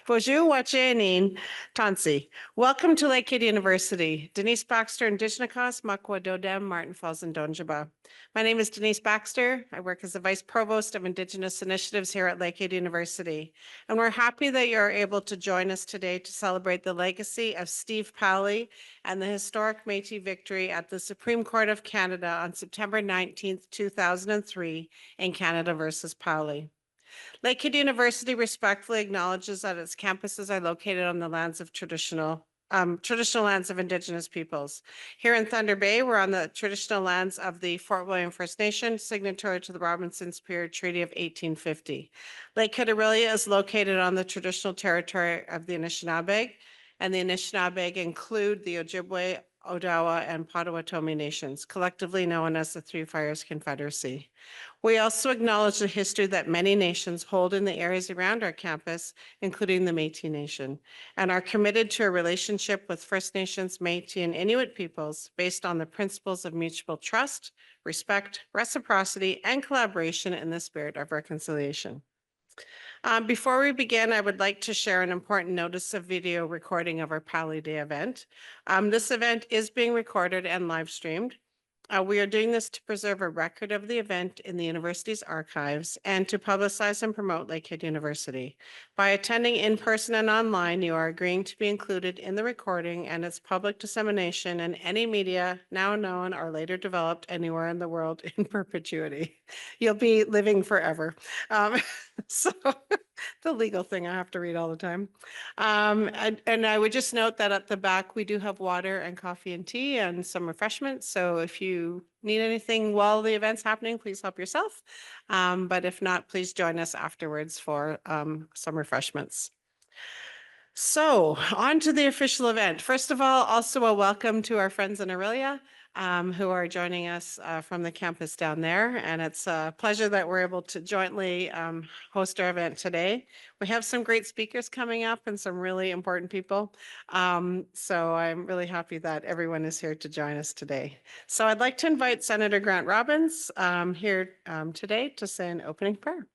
Bonjour, Wachenin, Tansi. Welcome to Lakehead University. Denise Baxter, Indigenous, Makwa Dodem, Martin Falls, and Donjaba. My name is Denise Baxter. I work as the Vice Provost of Indigenous Initiatives here at Lakehead University. And we're happy that you're able to join us today to celebrate the legacy of Steve Powley and the historic Métis victory at the Supreme Court of Canada on September 19th, 2003 in Canada versus Powley. Lakehead University respectfully acknowledges that its campuses are located on the lands of traditional lands of Indigenous peoples. Here in Thunder Bay, we're on the traditional lands of the Fort William First Nation, signatory to the Robinson Spirit Treaty of 1850. Lakehead Aurelia is located on the traditional territory of the Anishinaabe, and the Anishinaabe include the Ojibwe, Odawa, and Potawatomi nations, collectively known as the Three Fires Confederacy. We also acknowledge the history that many nations hold in the areas around our campus, including the Métis Nation, and are committed to a relationship with First Nations, Métis, and Inuit peoples based on the principles of mutual trust, respect, reciprocity, and collaboration in the spirit of reconciliation. Before we begin, I would like to share an important notice of video recording of our Powley Day event. This event is being recorded and live streamed. We are doing this to preserve a record of the event in the university's archives and to publicize and promote Lakehead University. By attending in person and online, you are agreeing to be included in the recording and its public dissemination in any media now known or later developed anywhere in the world in perpetuity. You'll be living forever. So the legal thing I have to read all the time. And I would just note that at the back, we do have water and coffee and tea and some refreshments. So if you need anything while the event's happening, please help yourself. But if not, please join us afterwards for some refreshments. So on to the official event. First of all, also a welcome to our friends in Aurelia who are joining us from the campus down there. And it's a pleasure that we're able to jointly host our event today. We have some great speakers coming up and some really important people. So I'm really happy that everyone is here to join us today. So I'd like to invite Senator Grant Robbins here today to say an opening prayer.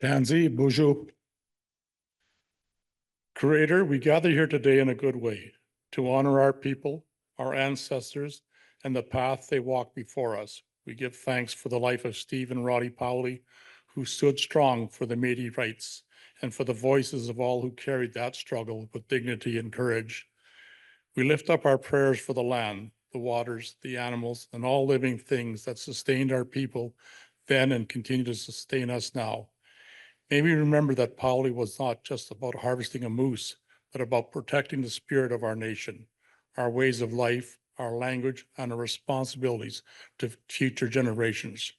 Tanzi, bonjour. Creator, we gather here today in a good way to honor our people, our ancestors, and the path they walked before us. We give thanks for the life of Steve and Roddy Powley, who stood strong for the Métis rights and for the voices of all who carried that struggle with dignity and courage. We lift up our prayers for the land, the waters, the animals, and all living things that sustained our people then and continue to sustain us now. May we remember that Powley was not just about harvesting a moose, but about protecting the spirit of our nation, our ways of life, our language, and our responsibilities to future generations.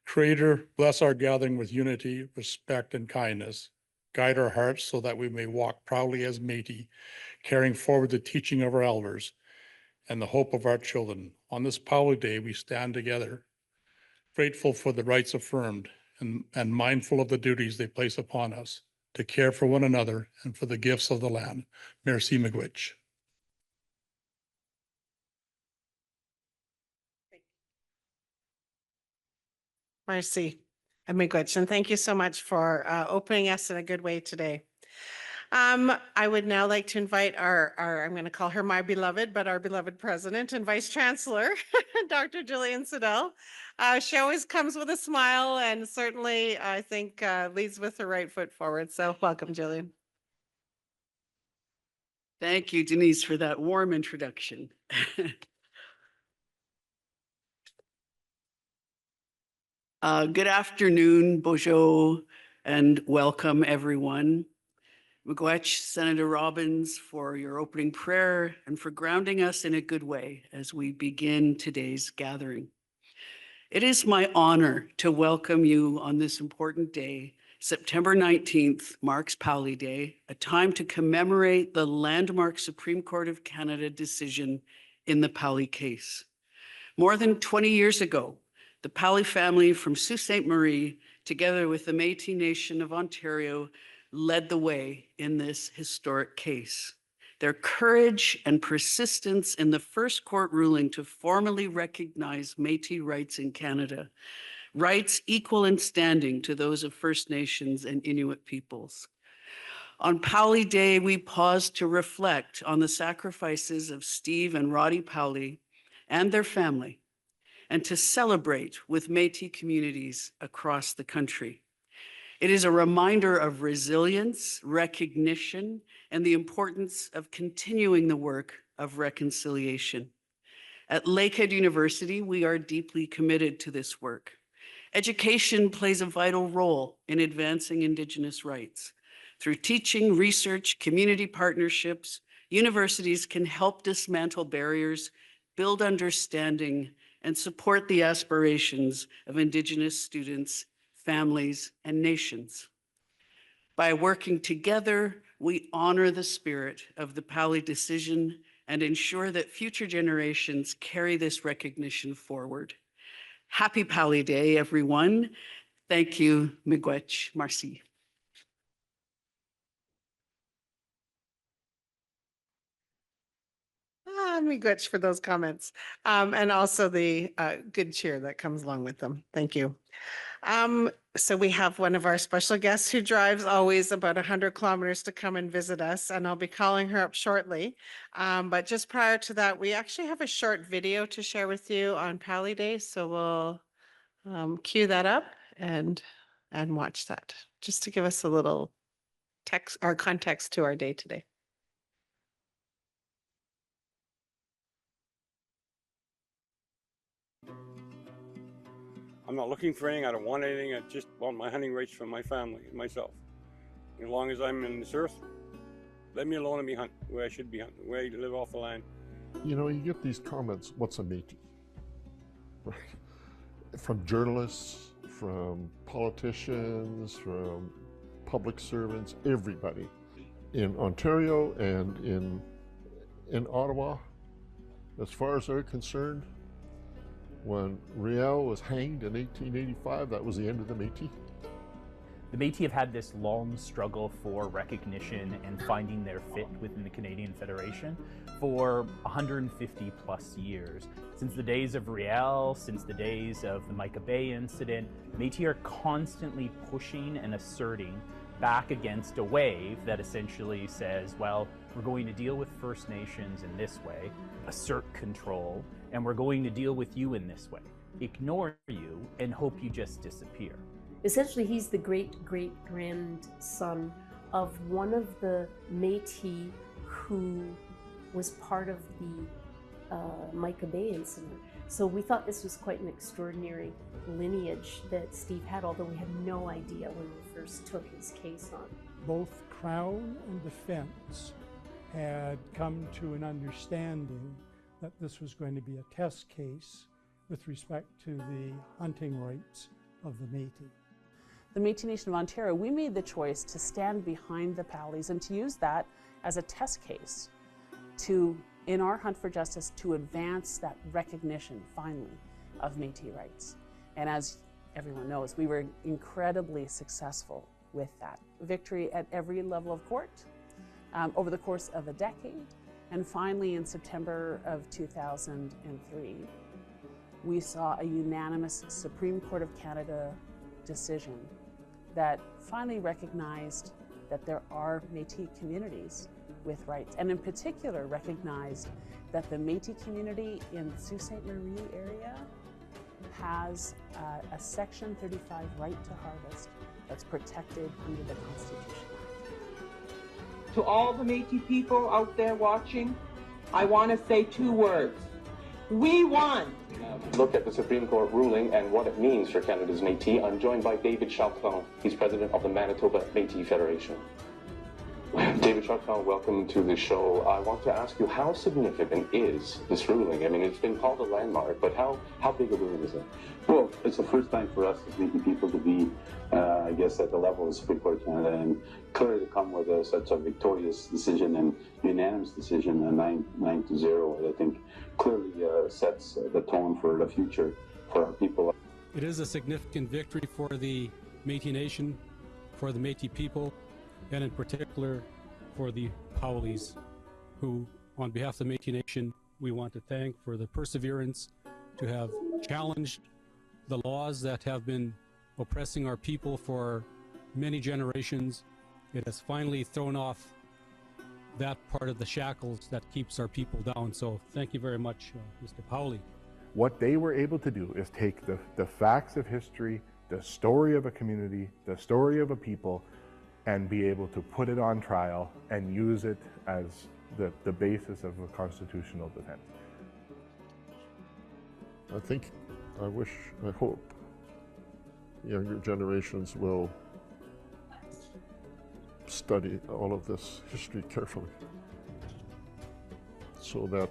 Creator, bless our gathering with unity, respect, and kindness. Guide our hearts so that we may walk proudly as Métis, carrying forward the teaching of our elders and the hope of our children. On this Powley Day, we stand together, grateful for the rights affirmed, and mindful of the duties they place upon us to care for one another and for the gifts of the land. Merci miigwech. Merci miigwech, and thank you so much for opening us in a good way today. I would now like to invite our I'm going to call her my beloved, but our beloved president and vice chancellor, Dr. Jillian Siddell. She always comes with a smile and certainly, I think, leads with her right foot forward. So welcome, Jillian. Thank you, Denise, for that warm introduction. Good afternoon, bonjour, and welcome, everyone. Miigwech, Senator Robbins, for your opening prayer and for grounding us in a good way as we begin today's gathering. It is my honor to welcome you on this important day. September 19th marks Powley Day, a time to commemorate the landmark Supreme Court of Canada decision in the Powley case. More than 20 years ago, the Powley family from Sault Ste. Marie, together with the Métis Nation of Ontario, led the way in this historic case. Their courage and persistence in the first court ruling to formally recognize Métis rights in Canada, rights equal in standing to those of First Nations and Inuit peoples. On Powley Day, we pause to reflect on the sacrifices of Steve and Roddy Powley and their family, and to celebrate with Métis communities across the country. It is a reminder of resilience, recognition, and the importance of continuing the work of reconciliation. At Lakehead University, we are deeply committed to this work. Education plays a vital role in advancing Indigenous rights. Through teaching, research, community partnerships, universities can help dismantle barriers, build understanding, and support the aspirations of Indigenous students, families, and nations. By working together, we honor the spirit of the Powley decision and ensure that future generations carry this recognition forward. Happy Powley Day, everyone. Thank you, miigwech. Merci. Miigwech for those comments, and also the good cheer that comes along with them. Thank you. So we have one of our special guests who drives always about 100 kilometers to come and visit us, and I'll be calling her up shortly. But just prior to that, we actually have a short video to share with you on Powley Day, so we'll cue that up and watch that, just to give us a little text or context to our day today. I'm not looking for anything. I don't want anything. I just want my hunting rights for my family and myself. As long as I'm in this earth, let me alone and me hunt where I should be hunting, where I live off the land. You know, you get these comments, what's a Métis? Right? From journalists, from politicians, from public servants, everybody. In Ontario and in Ottawa, as far as they're concerned, when Riel was hanged in 1885, that was the end of the Métis. The Métis have had this long struggle for recognition and finding their fit within the Canadian Federation for 150 plus years. Since the days of Riel, since the days of the Micah Bay incident, Métis are constantly pushing and asserting back against a wave that essentially says, well, we're going to deal with First Nations in this way, assert control, and we're going to deal with you in this way, ignore you, and hope you just disappear. Essentially, he's the great-great-grandson of one of the Métis who was part of the Micah Bay incident. So we thought this was quite an extraordinary lineage that Steve had, although we had no idea when we first took his case on. Both Crown and defense had come to an understanding that this was going to be a test case with respect to the hunting rights of the Métis. The Métis Nation of Ontario, we made the choice to stand behind the Powleys and to use that as a test case to, in our hunt for justice, to advance that recognition, finally, of Métis rights. And as everyone knows, we were incredibly successful with that. Victory at every level of court over the course of a decade. And finally, in September of 2003, we saw a unanimous Supreme Court of Canada decision that finally recognized that there are Métis communities with rights, and in particular recognized that the Métis community in Sault Ste. Marie area has a Section 35 right to harvest that's protected under the Constitution. To all the Métis people out there watching, I want to say two words. We won! Look at the Supreme Court ruling and what it means for Canada's Métis. I'm joined by David Chartrand. He's president of the Manitoba Métis Federation. David Chartrand, welcome to the show. I want to ask you, how significant is this ruling? I mean, it's been called a landmark, but how big a ruling is it? Well, it's the first time for us as Métis people to be, I guess, at the level of the Supreme Court of Canada, and clearly to come with such a victorious decision and unanimous decision, a 9-0, I think clearly sets the tone for the future for our people. It is a significant victory for the Métis Nation, for the Métis people, and in particular for the Powleys who, on behalf of the Métis Nation, we want to thank for the perseverance to have challenged the laws that have been oppressing our people for many generations. It has finally thrown off that part of the shackles that keeps our people down. So thank you very much, Mr. Powley. What they were able to do is take the facts of history, the story of a community, the story of a people, and be able to put it on trial and use it as the basis of a constitutional defense. I hope younger generations will study all of this history carefully so that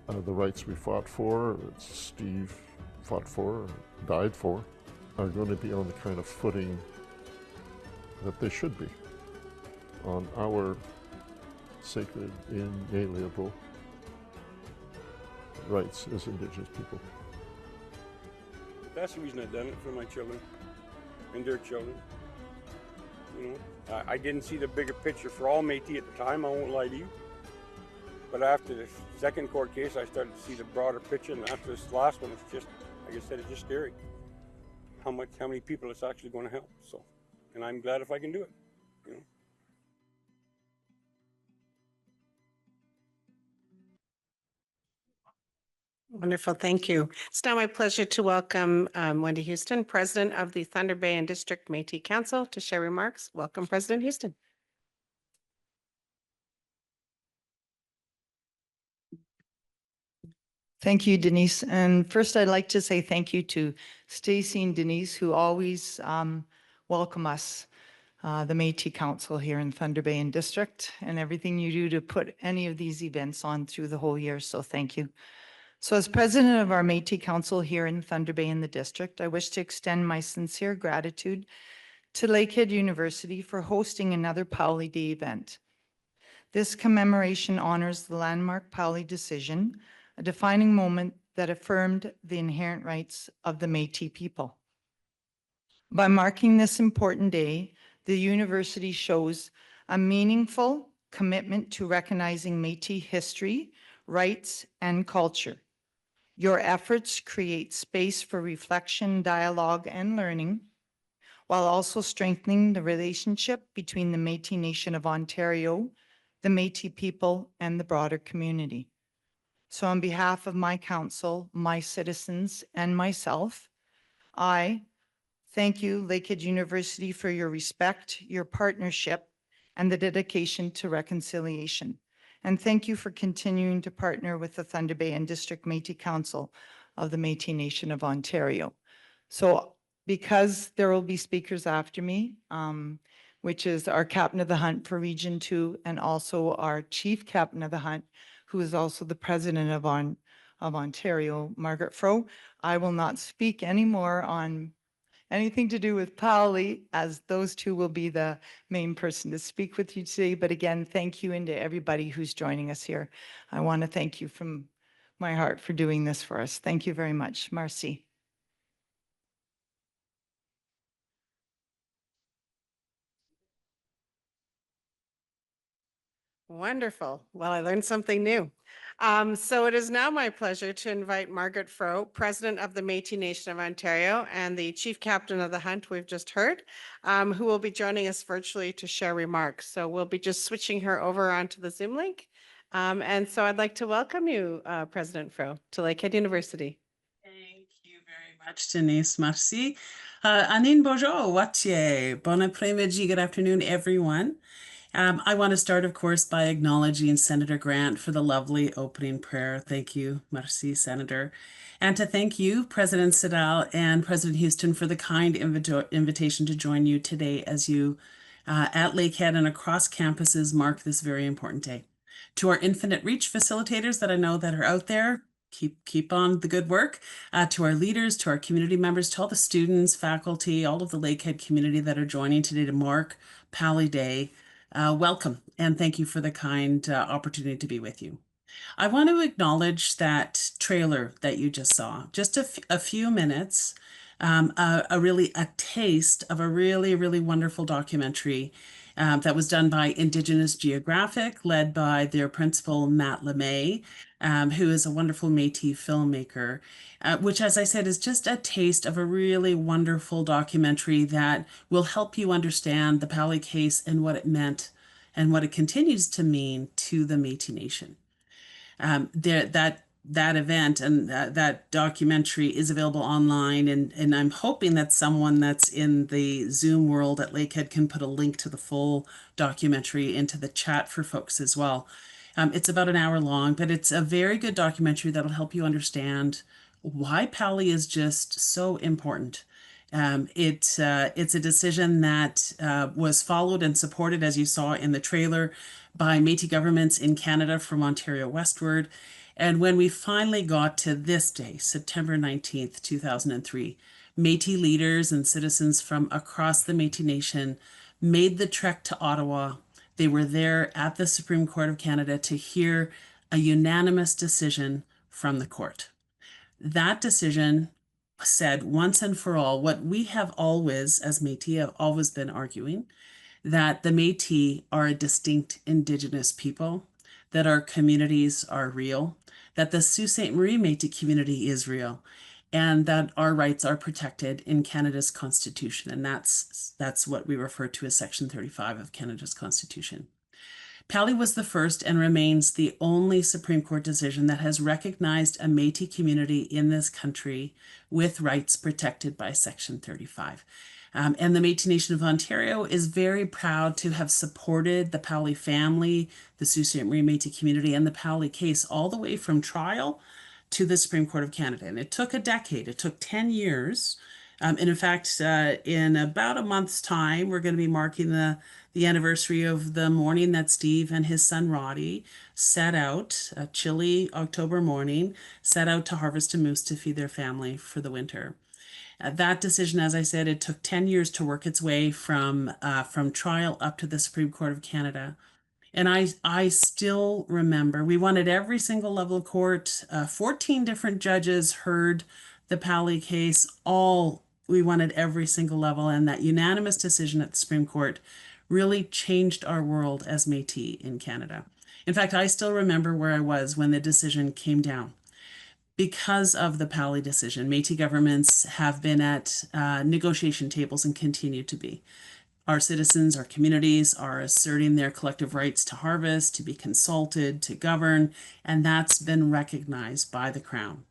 the rights we fought for, that Steve fought for, died for, are going to be on the kind of footing that they should be, on our sacred, inalienable rights as Indigenous people. That's the reason I've done it, for my children and their children. You know, I didn't see the bigger picture for all Métis at the time, I won't lie to you. But after the second court case, I started to see the broader picture, and after this last one, it's just, like I said, it's just scary. How many people it's actually going to help. So, and I'm glad if I can do it. You know. Wonderful, thank you. It's now my pleasure to welcome Wendy Houston, President of the Thunder Bay and District Métis Council, to share remarks. Welcome, President Houston. Thank you, Denise. And first, I'd like to say thank you to Stacy and Denise, who always welcome us, the Métis Council here in Thunder Bay and District, and everything you do to put any of these events on through the whole year. So thank you. So as president of our Métis Council here in Thunder Bay and the District, I wish to extend my sincere gratitude to Lakehead University for hosting another Powley Day event. This commemoration honors the landmark Powley decision, a defining moment that affirmed the inherent rights of the Métis people. By marking this important day, the university shows a meaningful commitment to recognizing Métis history, rights, and culture. Your efforts create space for reflection, dialogue, and learning, while also strengthening the relationship between the Métis Nation of Ontario, the Métis people, and the broader community. So on behalf of my council, my citizens, and myself, I thank you, Lakehead University, for your respect, your partnership, and the dedication to reconciliation. And thank you for continuing to partner with the Thunder Bay and District Métis Council of the Métis Nation of Ontario. So because there will be speakers after me, which is our Captain of the Hunt for Region 2, and also our Chief Captain of the Hunt, who is also the President of Ontario, Margaret Froh. I will not speak anymore on anything to do with Powley, as those two will be the main person to speak with you today. But again, thank you, and to everybody who's joining us here. I want to thank you from my heart for doing this for us. Thank you very much. Merci. Wonderful. Well, I learned something new. So it is now my pleasure to invite Margaret Froh, President of the Métis Nation of Ontario and the Chief Captain of the Hunt we've just heard, who will be joining us virtually to share remarks. So we'll be just switching her over onto the Zoom link. And so I'd like to welcome you, President Froh, to Lakehead University. Thank you very much, Denise. Merci. Anin bonjour, watier. Bon après-midi, good afternoon, everyone. I want to start, of course, by acknowledging Senator Grant for the lovely opening prayer. Thank you. Merci, Senator. And to thank you, President Siddall and President Houston, for the kind invitation to join you today as you at Lakehead and across campuses mark this very important day. To our Infinite Reach facilitators that I know that are out there, keep on the good work. To our leaders, to our community members, to all the students, faculty, all of the Lakehead community that are joining today to mark Powley Day. Welcome, and thank you for the kind opportunity to be with you. I want to acknowledge that trailer that you just saw, just a few minutes, a taste of a really, really wonderful documentary. that was done by Indigenous Geographic, led by their principal, Matt LeMay, who is a wonderful Métis filmmaker, which, as I said, is just a taste of a really wonderful documentary that will help you understand the Powley case and what it meant and what it continues to mean to the Métis Nation. That event and that documentary is available online, and I'm hoping that someone that's in the Zoom world at Lakehead can put a link to the full documentary into the chat for folks as well. It's about an hour long, but it's a very good documentary that'll help you understand why Powley is just so important. It's a decision that was followed and supported, as you saw in the trailer, by Métis governments in Canada from Ontario westward. And when we finally got to this day, September 19th, 2003, Métis leaders and citizens from across the Métis Nation made the trek to Ottawa. They were there at the Supreme Court of Canada to hear a unanimous decision from the court. That decision said once and for all what we have always, as Métis, have always been arguing, that the Métis are a distinct Indigenous people, that our communities are real, that the Sault Ste. Marie Métis community is real, and that our rights are protected in Canada's Constitution. And that's what we refer to as Section 35 of Canada's Constitution. Powley was the first and remains the only Supreme Court decision that has recognized a Métis community in this country with rights protected by Section 35. And the Métis Nation of Ontario is very proud to have supported the Powley family, the Sault Ste. Marie Métis community, and the Powley case all the way from trial to the Supreme Court of Canada. And it took a decade, it took 10 years. And in fact, in about a month's time, we're going to be marking the anniversary of the morning that Steve and his son Roddy set out, a chilly October morning, set out to harvest a moose to feed their family for the winter. That decision, as I said, it took 10 years to work its way from trial up to the Supreme Court of Canada. And I still remember, we won at every single level of court. 14 different judges heard the Powley case. We won at every single level. And that unanimous decision at the Supreme Court really changed our world as Métis in Canada. In fact, I still remember where I was when the decision came down. Because of the Powley decision, Métis governments have been at negotiation tables and continue to be. Our citizens, our communities are asserting their collective rights to harvest, to be consulted, to govern, and that's been recognized by the Crown.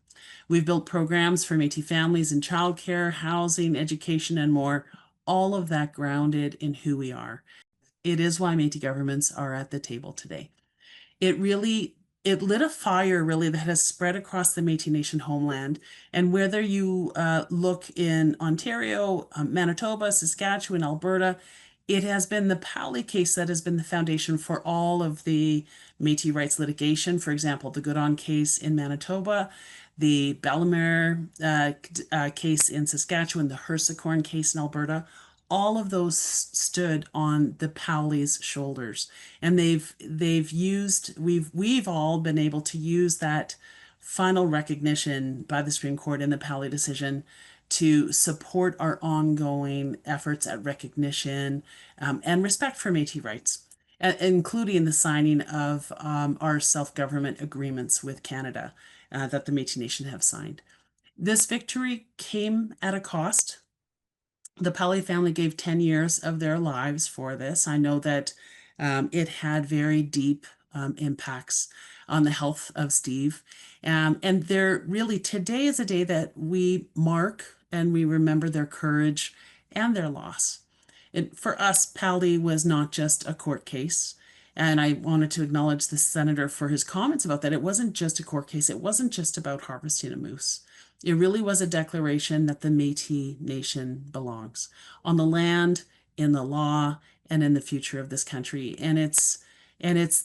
We've built programs for Métis families in childcare, housing, education, and more, all of that grounded in who we are. It is why Métis governments are at the table today. It lit a fire really that has spread across the Métis Nation homeland. And whether you look in Ontario, Manitoba, Saskatchewan, Alberta, it has been the Powley case that has been the foundation for all of the Métis rights litigation. For example, the Goodon case in Manitoba, the Bellemare case in Saskatchewan, the Hersecorn case in Alberta. All of those stood on the Powley's shoulders, and we've all been able to use that final recognition by the Supreme Court in the Powley decision to support our ongoing efforts at recognition and respect for Métis rights, including the signing of our self-government agreements with Canada that the Métis Nation have signed. This victory came at a cost. The Powley family gave 10 years of their lives for this. I know that it had very deep impacts on the health of Steve. And today is a day that we mark and we remember their courage and their loss. For us, Powley was not just a court case. And I wanted to acknowledge the senator for his comments about that. It wasn't just a court case. It wasn't just about harvesting a moose. It really was a declaration that the Métis Nation belongs on the land, in the law, and in the future of this country. And this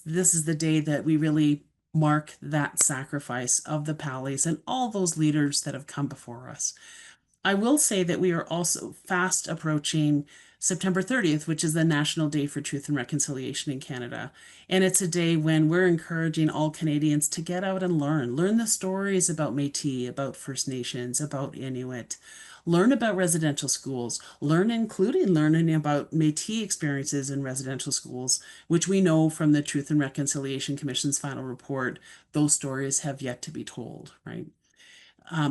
is the day that we really mark that sacrifice of the Powleys and all those leaders that have come before us. I will say that we are also fast approaching September 30th, which is the National Day for Truth and Reconciliation in Canada. And it's a day when we're encouraging all Canadians to get out and learn the stories about Métis, about First Nations, about Inuit. Learn about residential schools, including learning about Métis experiences in residential schools, which we know from the Truth and Reconciliation Commission's final report, those stories have yet to be told, right?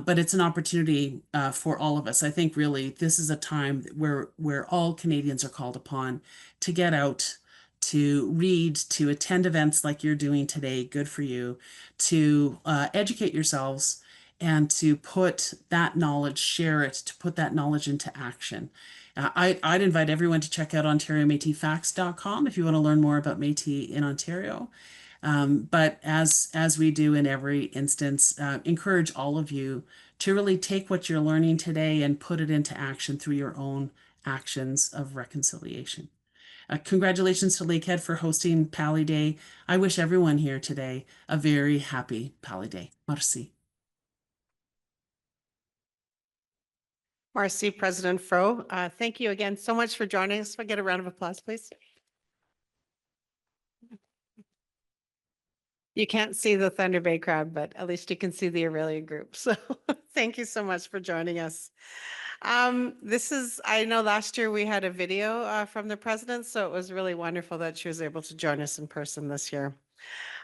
But it's an opportunity for all of us. I think really this is a time where all Canadians are called upon to get out, to read, to attend events like you're doing today, good for you, to educate yourselves, and to put that knowledge, share it, to put that knowledge into action. I'd invite everyone to check out OntarioMétisFacts.com if you want to learn more about Métis in Ontario. But as we do in every instance, encourage all of you to really take what you're learning today and put it into action through your own actions of reconciliation. Congratulations to Lakehead for hosting Powley Day. I wish everyone here today a very happy Powley Day. Merci. Marcy, President Fro, thank you again so much for joining us. If I get a round of applause, please. You can't see the Thunder Bay crowd, but at least you can see the Aurelia group. So thank you so much for joining us. I know last year we had a video from the president, so it was really wonderful that she was able to join us in person this year.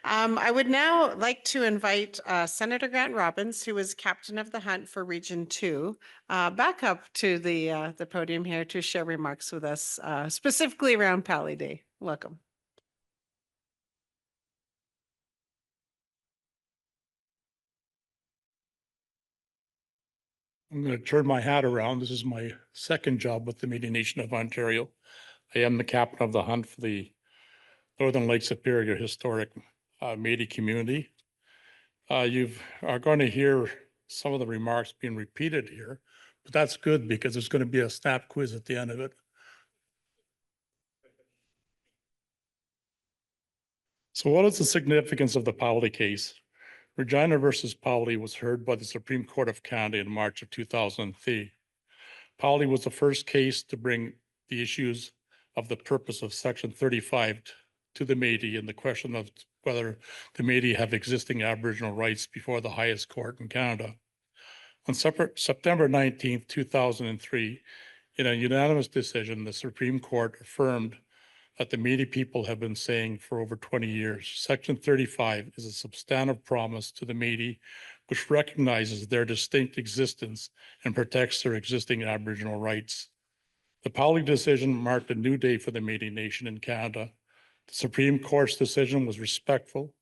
I would now like to invite Senator Grant Robbins, who is captain of the hunt for Region 2, back up to the podium here to share remarks with us, specifically around Powley Day. Welcome. I'm going to turn my hat around. This is my second job with the Métis Nation of Ontario. I am the captain of the hunt for the Northern Lake Superior Historic Métis community. You are going to hear some of the remarks being repeated here, but that's good because there's going to be a snap quiz at the end of it. So what is the significance of the Powley case? Regina versus Powley was heard by the Supreme Court of Canada in March of 2003. Powley was the first case to bring the issues of the purpose of Section 35 to the Métis and the question of whether the Métis have existing Aboriginal rights before the highest court in Canada. On September 19, 2003, in a unanimous decision, the Supreme Court affirmed that the Métis people have been saying for over 20 years. Section 35 is a substantive promise to the Métis, which recognizes their distinct existence and protects their existing Aboriginal rights. The Powley decision marked a new day for the Métis Nation in Canada. The Supreme Court's decision was respectful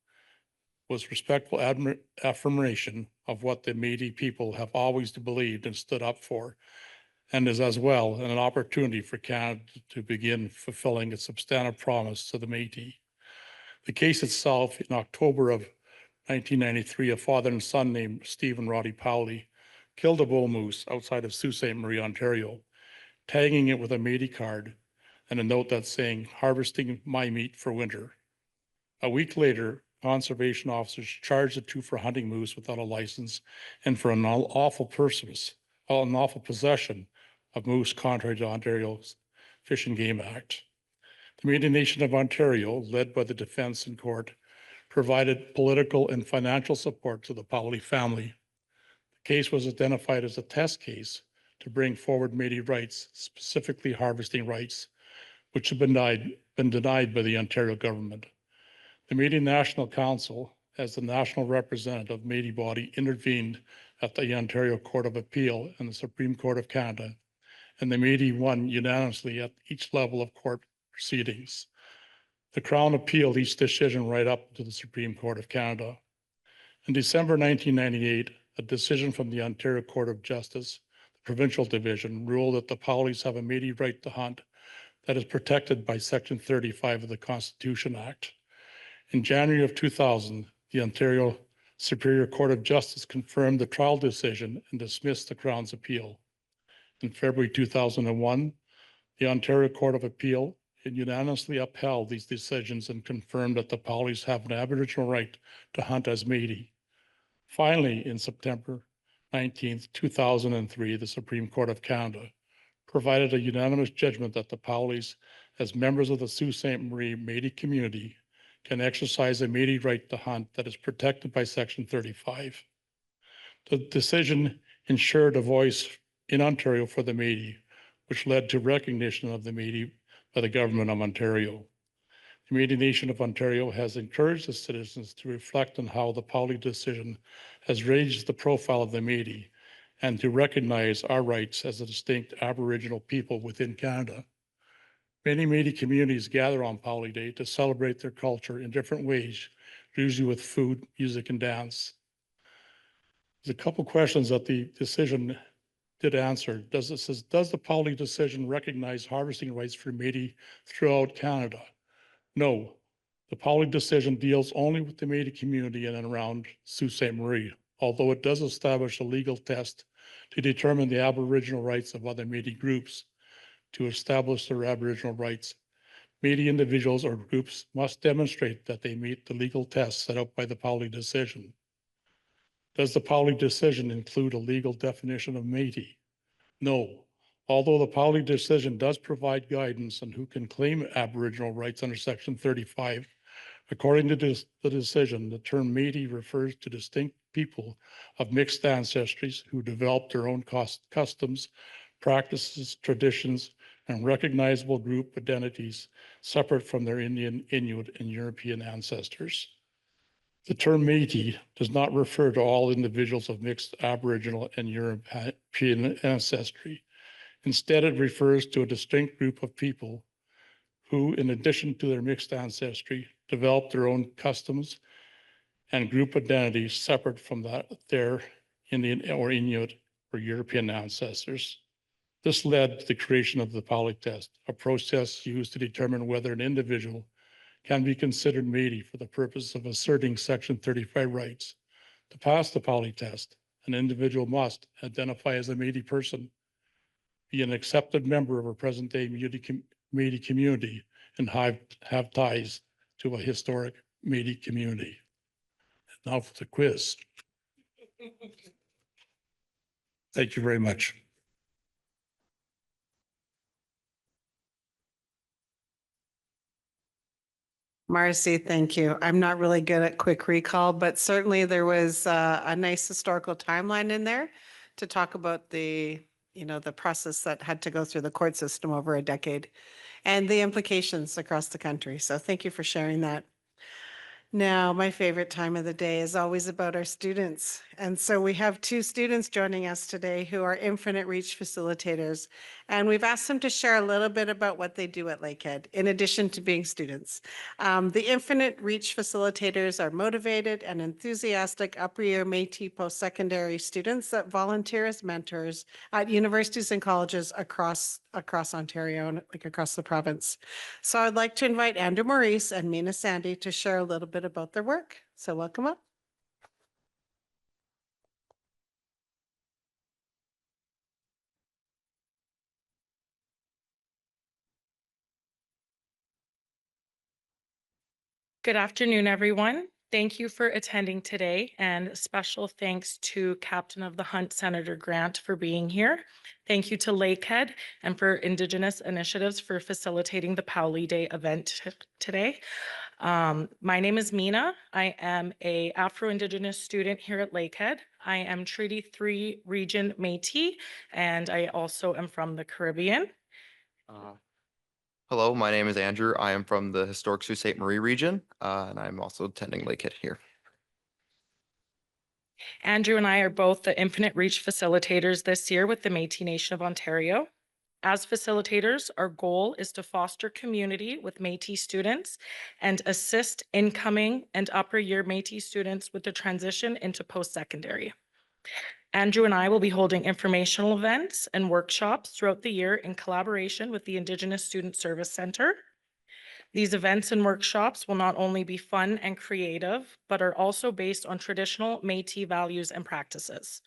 affirmation of what the Métis people have always believed and stood up for, and is as well an opportunity for Canada to begin fulfilling its substantive promise to the Métis. The case itself, in October of 1993, a father and son named Stephen Roddy Powley killed a bull moose outside of Sault Ste. Marie, Ontario, tagging it with a Métis card and a note that's saying, "Harvesting my meat for winter." A week later, conservation officers charged the two for hunting moose without a license and for an unlawful possession of moose contrary to Ontario's Fish and Game Act. The Métis Nation of Ontario, led by the defense in court, provided political and financial support to the Powley family. The case was identified as a test case to bring forward Métis rights, specifically harvesting rights, which have been denied by the Ontario government. The Métis National Council, as the national representative Métis body, intervened at the Ontario Court of Appeal and the Supreme Court of Canada, and the Métis won unanimously at each level of court proceedings. The Crown appealed each decision right up to the Supreme Court of Canada. In December 1998, a decision from the Ontario Court of Justice, the Provincial Division, ruled that the Powleys have a Métis right to hunt that is protected by Section 35 of the Constitution Act. In January of 2000, the Ontario Superior Court of Justice confirmed the trial decision and dismissed the Crown's appeal. In February 2001, the Ontario Court of Appeal unanimously upheld these decisions and confirmed that the Powleys have an Aboriginal right to hunt as Métis. Finally, in September 19, 2003, the Supreme Court of Canada provided a unanimous judgment that the Powleys, as members of the Sault Ste. Marie Métis community, can exercise a Métis right to hunt that is protected by Section 35. The decision ensured a voice in Ontario for the Métis, which led to recognition of the Métis by the Government of Ontario. The Métis Nation of Ontario has encouraged the citizens to reflect on how the Powley decision has raised the profile of the Métis and to recognize our rights as a distinct Aboriginal people within Canada. Many Métis communities gather on Powley Day to celebrate their culture in different ways, usually with food, music, and dance. There's a couple questions that the decision did answer. Does the Powley decision recognize harvesting rights for Métis throughout Canada? No. The Powley decision deals only with the Métis community in and around Sault Ste. Marie, although it does establish a legal test to determine the Aboriginal rights of other Métis groups. To establish their Aboriginal rights, Métis individuals or groups must demonstrate that they meet the legal tests set out by the Powley decision. Does the Powley decision include a legal definition of Métis? No. Although the Powley decision does provide guidance on who can claim Aboriginal rights under Section 35, according to the decision, the term Métis refers to distinct people of mixed ancestries who develop their own customs, practices, traditions, and recognizable group identities separate from their Indian, Inuit, and European ancestors. The term Métis does not refer to all individuals of mixed Aboriginal and European ancestry. Instead, it refers to a distinct group of people who, in addition to their mixed ancestry, develop their own customs and group identities separate from their Indian or Inuit or European ancestors. This led to the creation of the Powley test, a process used to determine whether an individual can be considered Métis for the purpose of asserting Section 35 rights. To pass the Powley test, an individual must identify as a Métis person, be an accepted member of a present-day Métis community, and have ties to a historic Métis community. Now for the quiz. Thank you very much. Marcy, thank you. I'm not really good at quick recall, but certainly there was a nice historical timeline in there to talk about the process that had to go through the court system over a decade and the implications across the country. So thank you for sharing that. Now, my favorite time of the day is always about our students. And so we have two students joining us today who are Infinite Reach facilitators. And we've asked them to share a little bit about what they do at Lakehead, in addition to being students. The Infinite Reach facilitators are motivated and enthusiastic upper year Métis post-secondary students that volunteer as mentors at universities and colleges across Ontario and across the province. So I'd like to invite Andrew Maurice and Mina Sandy to share a little bit about their work. So welcome up. Good afternoon, everyone. Thank you for attending today, and special thanks to Captain of the Hunt, Senator Grant, for being here. Thank you to Lakehead and for Indigenous Initiatives for facilitating the Powley Day event today. My name is Mina. I am a Afro-Indigenous student here at Lakehead. I am Treaty 3 Region Métis, and I also am from the Caribbean. Hello, my name is Andrew. I am from the historic Sault Ste. Marie region, and I'm also attending Lakehead here. Andrew and I are both the Infinite Reach facilitators this year with the Métis Nation of Ontario. As facilitators, our goal is to foster community with Métis students and assist incoming and upper year Métis students with the transition into post-secondary. Andrew and I will be holding informational events and workshops throughout the year in collaboration with the Indigenous Student Service Center. These events and workshops will not only be fun and creative, but are also based on traditional Métis values and practices.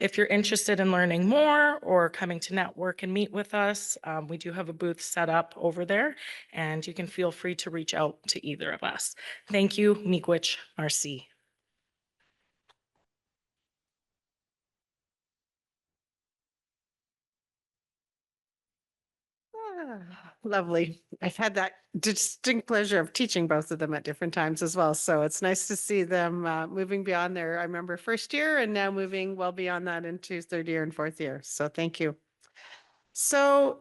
If you're interested in learning more or coming to network and meet with us, we do have a booth set up over there, and you can feel free to reach out to either of us. Thank you, Miigwech, Marcy. Lovely. I've had that distinct pleasure of teaching both of them at different times as well. So it's nice to see them moving beyond their, I remember, first year and now moving well beyond that into third year and fourth year. So thank you. So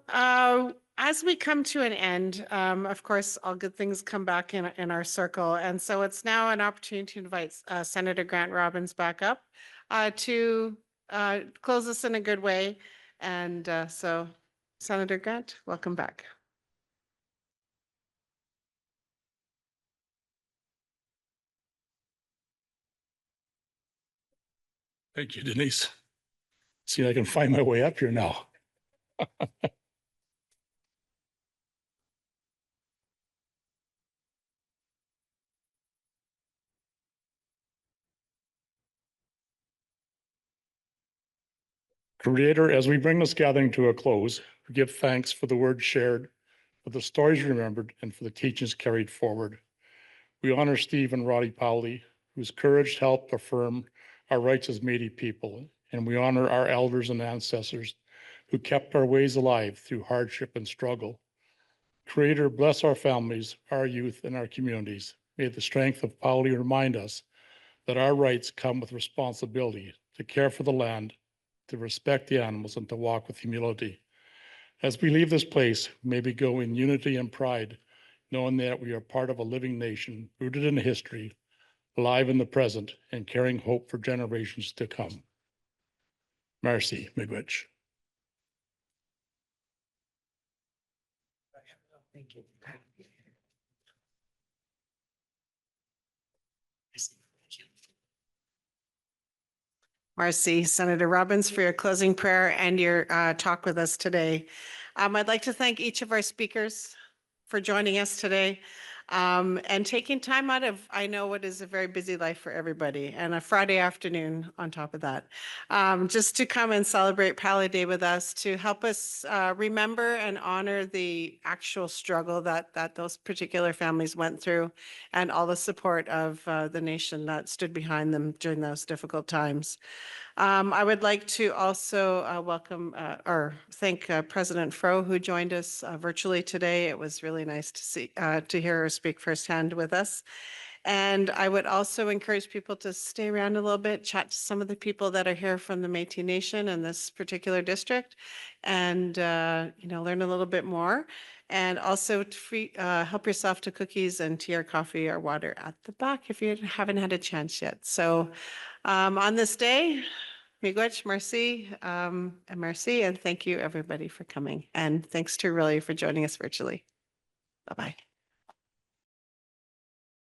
as we come to an end, of course, all good things come back in our circle. And so it's now an opportunity to invite Senator Grant Robbins back up to close us in a good way. And so Senator Grant, welcome back. Thank you, Denise. See if I can find my way up here now. Creator, as we bring this gathering to a close, we give thanks for the words shared, for the stories remembered, and for the teachings carried forward. We honor Steve and Roddy Powley, whose courage helped affirm our rights as Métis people, and we honor our elders and ancestors who kept our ways alive through hardship and struggle. Creator, bless our families, our youth, and our communities. May the strength of Powley remind us that our rights come with responsibility to care for the land, to respect the animals, and to walk with humility. As we leave this place, may we go in unity and pride, knowing that we are part of a living nation rooted in history, alive in the present, and carrying hope for generations to come. Merci, miigwech. Thank you. Marcy, Senator Robbins, for your closing prayer and your talk with us today. I'd like to thank each of our speakers for joining us today and taking time out of, I know what is a very busy life for everybody, and a Friday afternoon on top of that, just to come and celebrate Powley Day with us, to help us remember and honor the actual struggle that those particular families went through and all the support of the nation that stood behind them during those difficult times. I would like to also welcome or thank President Fro, who joined us virtually today. It was really nice to see to hear her speak firsthand with us. And I would also encourage people to stay around a little bit, chat to some of the people that are here from the Métis Nation in this particular district, and learn a little bit more. And also to help yourself to cookies and tea or coffee or water at the back if you haven't had a chance yet. So on this day, miigwech, merci, and merci, and thank you everybody for coming. And thanks to Aurelia for joining us virtually. Bye-bye.